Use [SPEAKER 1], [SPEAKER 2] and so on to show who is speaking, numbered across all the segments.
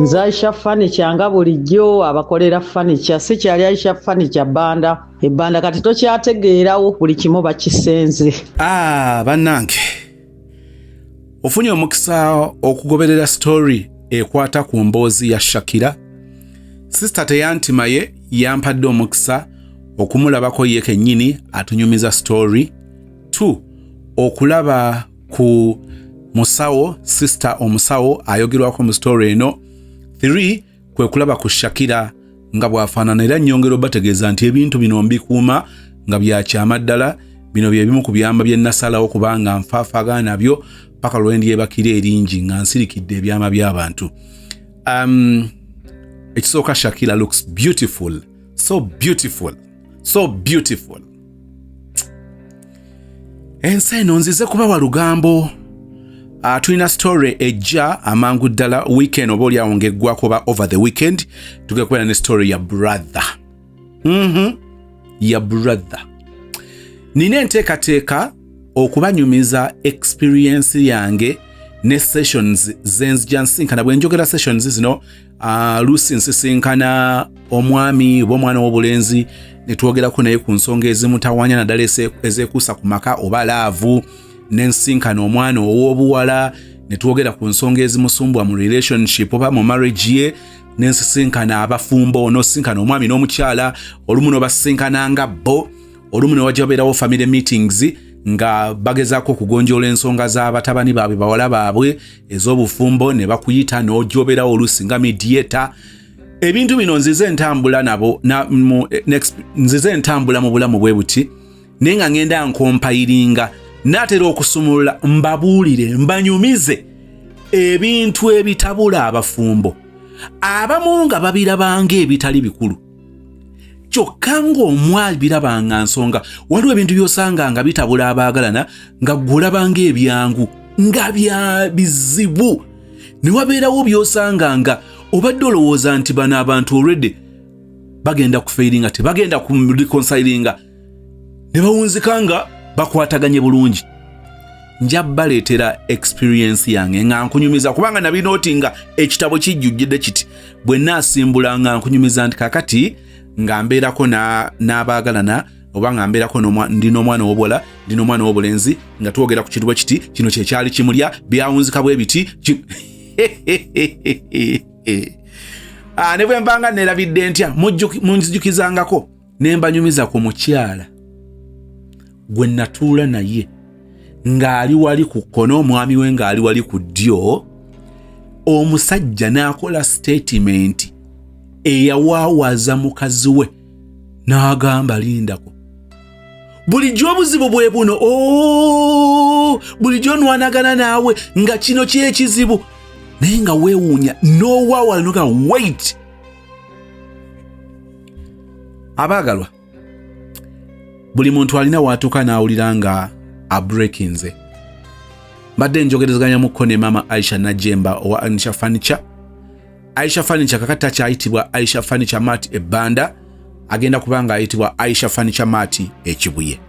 [SPEAKER 1] Nze Aisha Furniture nga bulijjo abakolera furniture si kyali Aisha Furniture Banda ebbanda kati tokyategeerawo buli kimu bakisenze.
[SPEAKER 2] Bannange ofunye omukisa okugoberera story ekwata ku mboozi ya Shakira. Sister teyantimaye yampadde omukisa okumulabako ye kennyini atunyumiza story. 2 okulaba ku musawo sister omusawo ayogerwako mu story eno. 3 kwe kulaba ku Shakira nga bwafaanana era nnyongero bategeeza nti ebintu bino mbikuuma nga byakyama ddala. Bino bye bimu ku byama bye nasalawo kubanga nfaafaagana nabyo paka lwendi ebakira eringi nga nsirikidde ebyama by'abantu. Ekisooka Shakira looks beautiful. So beautiful. So beautiful. Ensi eno nzize kubawa lugambo. Tulina story ejja amangu ddala weekend oba oliawo ng'eggwako oba over the weekend tugekwera ne story ya brother. Ya brother. Nina enteekateeka okubanyumiza experience yange ne sessions zenzija nsinkana. Bwe njogera sessions zino luusi nsisinkana omwami oba omwana w'obulenzi ne twogerako naye ku nsonga ezimutawanya naddala ezeekuusa ku maka oba laavu, nensinkana omwana ow'obuwala ne twogera ku nsonga ezimusumbwa mu relationship oba mu marriage ye, nensisinkana abafumbo n'osinkana omwami n'omukyala, olumu n'obasinkananga bo, olumu ne wajja wabeerawo family meetings nga bagezaako okugonjoola ensonga z'abatabani baabwe bawala baabwe ez'obufumbo ne bakuyita n'ojobeerawo oluusi nga mediator. Ebintu bino nzize entambula nabo nzize entambula mu bulamu bwe buti naye nga ngenda nkompayiringa naatera okusumulula mbabuulire mbanyumize ebintu ebitabula abafumbo abamu nga babirabanga ebitali bikulu kyokka ng'omwali birabanga nsonga. Waliwo ebintu by'osanga nga bitabula abaagalana nga gw'olabanga ebyangu nga bya bizibu, ne wabeerawo by'osanga nga obadde olowooza nti bano abantu already bagenda kufeiringa tebagenda ku reconcilinga ne bawunzika nga bakwataganye bulungi. Nja baleetera experience yange nga nkunyumiza kubanga nabinooti nga ekitabo kijjujjidde kiti bwe naasimbula nga nkunyumiza nti kakati nga mbeerako n'abaagalana oba nga mbeerako ndi n'omwana w'obuwala ndi n'omwana w'obulenzi nga twogera ku kintu kiti kino kyekyali kimulya byawunzika bwe biti ne bwe mbanga neerabidde ntya munzijukizangako ne mbanyumiza ku mukyala gwe natuula naye ng'ali wali ku kkono omwami we ng'ali wali ku ddyo. Omusajja n'akola statement eyawaawaza mukazi we n'agamba lindako bulijjo obuzibu bwe buno bulijjo nwanagana naawe nga kino kyekizibu naye nga weewuunya n'owaawala noga wait. Abaagalwa, buli muntu alina waatuuka n'awulira nga abreakinze. Mbadde njogerezeganyamukko ne maama Aisha Najjemba owa Aisha Furniture. Aisha Furniture kakati takyayitibwa Aisha Furniture Mart ebbanda, agenda kubanga ayitibwa Aisha Furniture Mart ekibuye.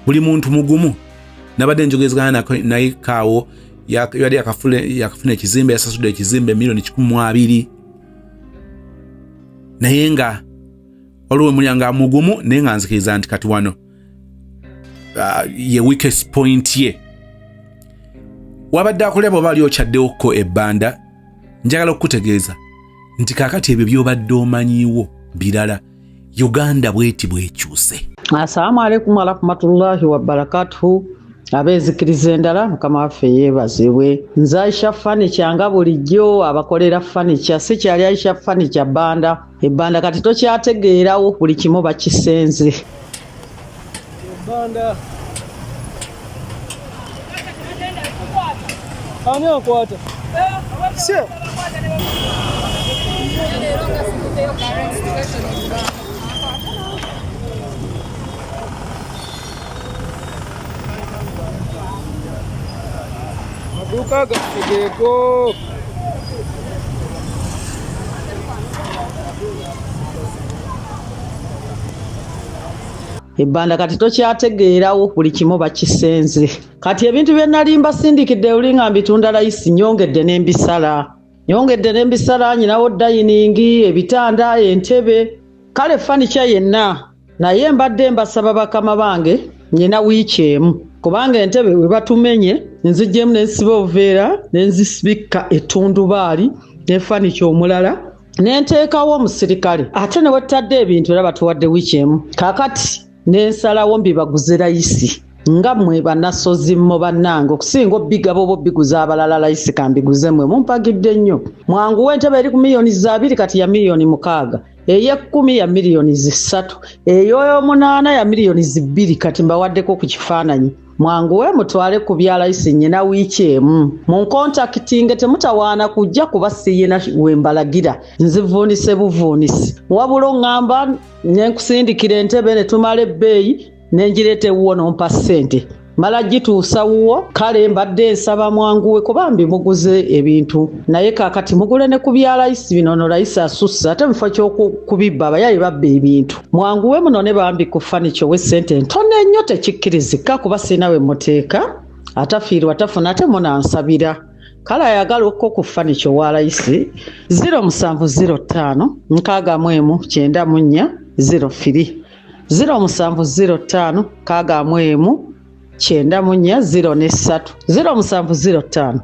[SPEAKER 2] Buli muntu mugumu. Nabadde njogerezeganya naye kaawo yali yakafuna ekizimbe, yasasudde ekizimbe milioni 12 naye nga waliwo mulyanga mugumu naye nga nzikiriza nti kati wano ye weakest point ye. Wabadde akuleba oba ali okyaddewokko ebbanda, njagala okukutegeeza nti kakati ebyo by'obadde omanyiiwo birala. Uganda bweti bwekyuse.
[SPEAKER 1] Assalamu alaikum warahmatullahi wabarakatuhu. Abeezikiriza endala mukama waffe yeebazibwe. Nze Aisha Furniture nga bulijjo abakolera furniture si kyali Aisha Furniture Banda ebbanda kati tokyategeerawo buli kimu bakisenze. Banda ani akwata maduka gategeko. ebbanda kati tokyategeerawo buli kimu bakisenze. Kati ebintu bye nali mbasindikidde olinga mbitunda layisi nyongedde n'embisala nyinawo dayiningi, ebitanda, entebe, kale fanica yenna. Naye mbadde mbasaba bakama bange nyina wiiki emu, kubanga entebe we batumenye nzijjemu ne nsiba obuveera ne nzisibika ettundubaali ne fanica omulala ne nteekawo omusirikale, ate ne wettadde ebintu era batuwadde wiiki emu. Kaakati ne nsalawo mbibaguze layisi nga mmwe bannasozi mmo bannange okusinga obbigabo oba obbiguza abalala layisi kambiguze mmwe mumpagidde nnyo. Mwanguwe entebe eri ku miliyoni 2 kati ya miliyoni 6, ey'ekumi ya miliyoni 3, ey'omunaana ya miliyoni 2 kati mbawaddeko ku kifaananyi. Mwanguwe mutwale ku bya layisi nyina wiiki emu. Munkontakitinge, temutawaana kujja kuba siyina wembalagira nzivuunise buvuunisi. Wabula oŋŋamba ne nkusindikira entebe ne tumala ebbeeyi ne ngireeta ewuwo n'ompa ssente. Mala gituusa wuwo, kale mbadde nsaba mwanguwe kuba mbimuguze ebintu. Naye kaakati mugule ne ku bya layisi bino, no layisi asusse ate mufo ky'okubibba abayayi babba ebintu. Mwanguwe muno ne bambi ku fanica ow'essente ntono ennyo tekikkirizika kuba sirina we muteeka, atafiirwa tafuna ate munansabira. Kale ayagala okko ku fanica owa layisi 0705 619 02 0705 619 94 0705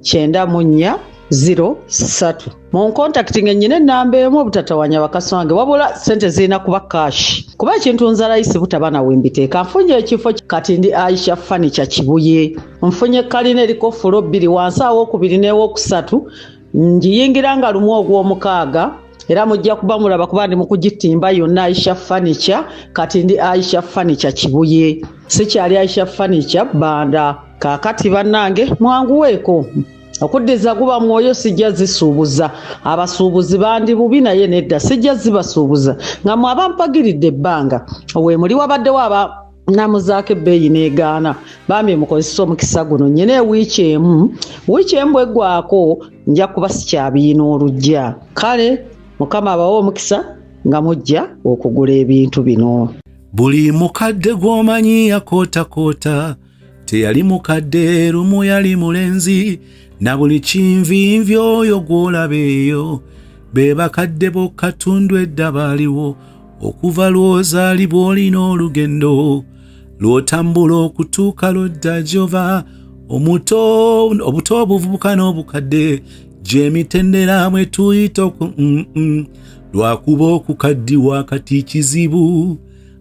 [SPEAKER 1] 619 03. Munkontakitinge nyine ennamba emu obutatawanya bakaso wange, wabula ssente zirina kuba kashi kuba ekintu nza layisi butabana wembiteeka. Nfunye ekifo kati ndi Aisha Furniture Kibuye, nfunye kalina eriko fulo 2 wansi awokubiri n'ewokusatu, ngiyingira nga lumu ogw'omukaaga. Era mujja kuba mulaba kuba ndi mukugitimba yonna Aisha Furniture. Kati ndi Aisha Furniture Kibuye, sikyali Aisha Furniture Banda. Kaakati bannange mwanguweeko, okuddiza guba mwoyo sijja zisuubuza. Abasuubuzi bandi bubi naye nedda sijja zibasuubuza nga mwabampagiridde ebbanga owe muli wabaddewo aba namuzaako ebbeeyi n'egaana. Bambi mukozesa omukisa guno nyina wiiki emu bweggwaako nja kuba sikyabiina olujja. Kale Mukama abawe omukisa nga mujja okugula ebintu bino.
[SPEAKER 2] Buli mukadde gw'omanyi yakootakoota, teyali mukadde lumu yali mulenzi, na buli kinvinvi oyo gw'olaba eyo be bakadde bokka ttundu edda baaliwo. Okuva lw'ozaalibwa olina olugendo lw'otambula okutuuka lw'odda gy'ova. Obuto, obuvubuka n'obukadde gyemitendera mwe tuyita lwakuba okukaddiwa kati kizibu.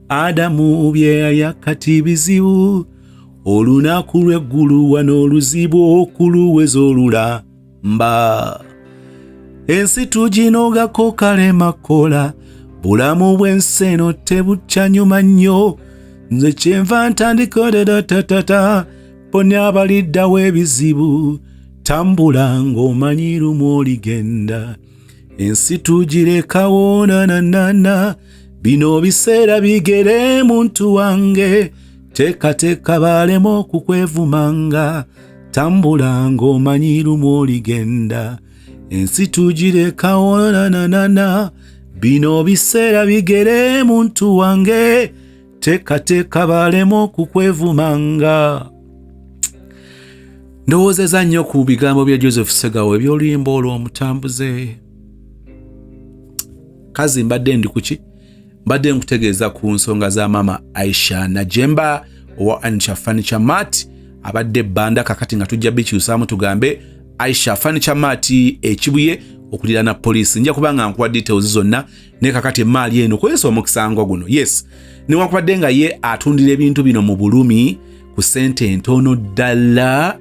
[SPEAKER 2] Adamu bye yali akati bizibu, olunaku lw'eggulu wano oluzibu okuluweza olulamba. Ensi tuginogako kalema kola, bulamu bw'ensi eno tebukyanyuma nnyo. Nze kyenva ntandika tatatata ponya abaliddawo ebizibu. Tambula ng'omanyi lumu oligenda, ensi tugirekawo nananana. Bino biseera bigere muntu wange, teekateeka balema okukwevumanga. Tambula ng'omanyi lumu oligenda, ensi tugirekawo nananana. Bino biseera bigere muntu wange, teekateeka balema okukwevumanga. Ndowoozeza nnyo ku bigambo bya Joseph Ssegawo eby'oluyimba olw'omutambuze. Kazi mbadde ndi kuki? Mbadde nkutegeeza ku nsonga za mama Aisha Najjemba owa Aisha Furniture Mart abadde Banda. Kakati nga tujja bikyusaamu tugambe Aisha Furniture Mart Kibuye okuliraana poliisi. Nja kubanga nkuwa details zonna ne kakati emaali eno kwesa omukisangwa guno. Yes, newankubadde nga ye atundira ebintu bino mu bulumi ku ssente ntono ddala.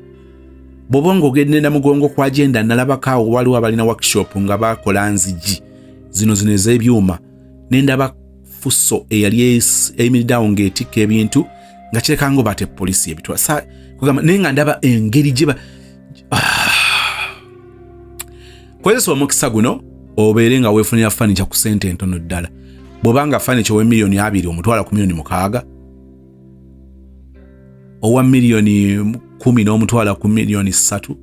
[SPEAKER 2] Bobongo ogende na mugongo kwa agenda nalabakaawo waliwo abalina workshop nga bakola nzigi zino ez'ebyuma. Nendaba fuso eyali eyimiriddewo ng'etikka ebintu nga kireka ngo bate poliisi ebitwa. Kugamba naye nga ndaba engeri gye kozesa omukisa guno obeere nga weefunira furniture ku ssente entono ddala. Bw'obanga furniture w'emiliyoni 2 omutwala ku miliyoni 6, owa miliyoni 10 n'omutwala ku miliyoni 3,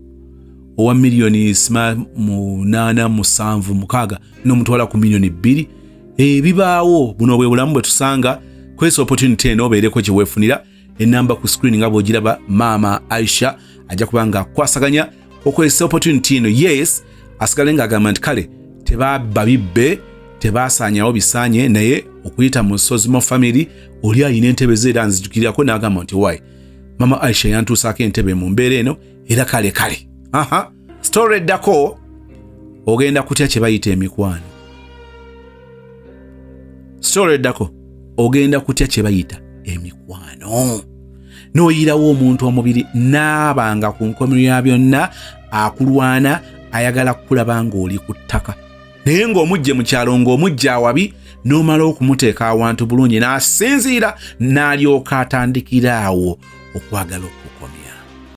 [SPEAKER 2] owa miliyoni 8 7 n'omutwala ku miliyoni 2. Ebibaawo buno bwe bulamu bwe tusanga kwesa opportunity eno obeereko gye weefunira. Enamba ku screen nga bw'ogiraba maama Aisha ajja kuba nga akwasaganya okozesa opportunity eno. Yes, asigale ng'agamba nti kale tebabba bibbe, tebaasaanyawo bisaanye, naye okuyita mu nsozi mu family oli alina entebe ze era nzijukirirako n'agamba nti wayi mama Aisha yantuusaako entebe mu mbeera eno era kale. Story eddako ogenda kutya kye bayita emikwano. Story eddako ogenda kutya kye bayita emikwano. N'oyirawo omuntu omubiri n'abanga ku nkomero ya byonna akulwana ayagala kukulaba ng'oli ku ttaka. Naye ng'omujje mu kyalo ng'omujja awabi n'omala okumuteeka awantu bulungi n'asinziira n'alyoka atandikira awo okwagala okukomya.